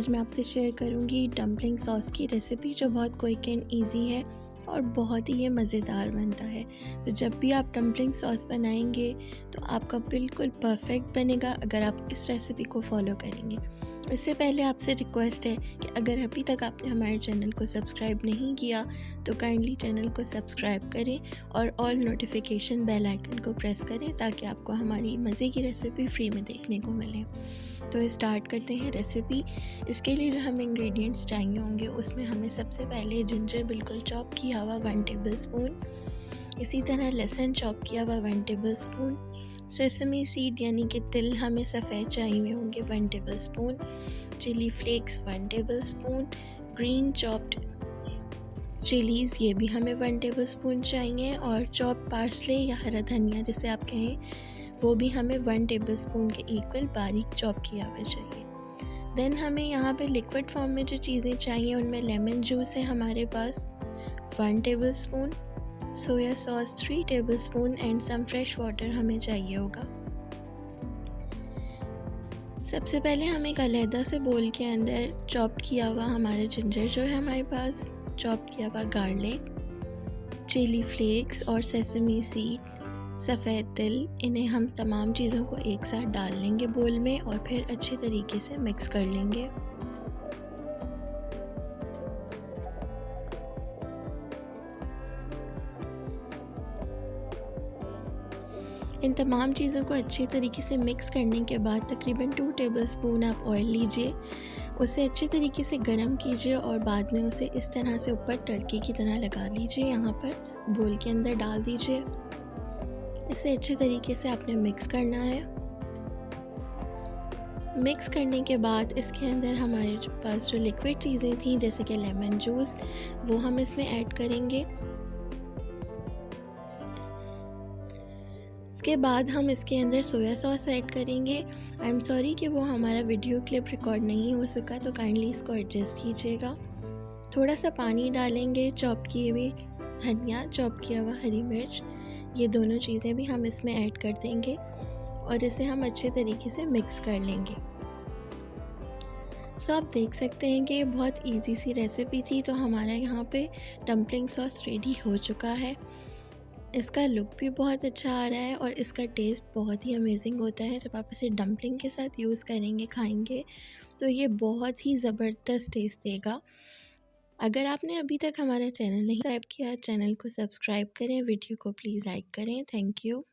आज मैं आपसे शेयर करूंगी डम्पलिंग सॉस की रेसिपी जो बहुत क्विक एंड इजी है और बहुत ही ये मज़ेदार बनता है। तो जब भी आप डम्पलिंग सॉस बनाएंगे तो आपका बिल्कुल परफेक्ट बनेगा अगर आप इस रेसिपी को फॉलो करेंगे। इससे पहले आपसे रिक्वेस्ट है कि अगर अभी तक आपने हमारे चैनल को सब्सक्राइब नहीं किया तो काइंडली चैनल को सब्सक्राइब करें और ऑल नोटिफिकेशन बेल आइकन को प्रेस करें ताकि आपको हमारी मज़े की रेसिपी फ्री में देखने को मिले। तो स्टार्ट करते हैं रेसिपी। इसके लिए जो हमें इंग्रेडिएंट्स चाहिए होंगे उसमें हमें सबसे पहले जिंजर बिल्कुल चॉप किया हुआ 1 टेबलस्पून, इसी तरह लहसुन चॉप किया हुआ 1 टेबलस्पून, सेसमी सीड यानी कि तिल हमें सफ़ेद चाहिए होंगे 1 tablespoon, chilli flakes 1 tablespoon, green chopped chillies ये भी हमें 1 टेबलस्पून चाहिए और चॉप पार्सले या हरा धनिया जिसे आप कहें वो भी हमें 1 टेबलस्पून के इक्वल बारीक चॉप किया हुआ चाहिए। देन हमें यहाँ पे लिक्विड फॉर्म में जो चीज़ें चाहिए उनमें लेमन जूस है हमारे पास 1 tablespoon, soya sauce 3 tablespoon and some fresh water हमें चाहिए होगा। सबसे पहले हम एक अलहदा से बोल के अंदर चॉप किया हुआ हमारा जिंजर जो है हमारे पास, चॉप किया हुआ गार्लिक, चिली फ्लेक्स और सेसमी सीड, सफ़ेद तिल, इन्हें हम तमाम चीज़ों को एक साथ डाल लेंगे बोल में और फिर अच्छे तरीके से मिक्स कर लेंगे। इन तमाम चीज़ों को अच्छे तरीके से मिक्स करने के बाद तकरीबन 2 टेबलस्पून आप ऑयल लीजिए, उसे अच्छे तरीके से गरम कीजिए और बाद में उसे इस तरह से ऊपर तड़के की तरह लगा लीजिए, यहाँ पर बोल के अंदर डाल दीजिए। इसे अच्छे तरीके से आपने मिक्स करना है। मिक्स करने के बाद इसके अंदर हमारे पास जो लिक्विड चीज़ें थी जैसे कि लेमन जूस वो हम इसमें ऐड करेंगे। इसके बाद हम इसके अंदर सोया सॉस ऐड करेंगे। आई एम सॉरी कि वो हमारा वीडियो क्लिप रिकॉर्ड नहीं हो सका तो काइंडली इसको एडजस्ट कीजिएगा। थोड़ा सा पानी डालेंगे, चॉप किए हुए धनिया, चॉप किया हुआ हरी मिर्च, ये दोनों चीज़ें भी हम इसमें ऐड कर देंगे और इसे हम अच्छे तरीके से मिक्स कर लेंगे। सो आप देख सकते हैं कि ये बहुत इजी सी रेसिपी थी। तो हमारा यहाँ पे डम्पलिंग सॉस रेडी हो चुका है। इसका लुक भी बहुत अच्छा आ रहा है और इसका टेस्ट बहुत ही अमेजिंग होता है। जब आप इसे डम्पलिंग के साथ यूज़ करेंगे, खाएंगे तो ये बहुत ही ज़बरदस्त टेस्ट देगा। अगर आपने अभी तक हमारा चैनल नहीं सब्सक्राइब किया, चैनल को सब्सक्राइब करें, वीडियो को प्लीज़ लाइक करें। Thank you.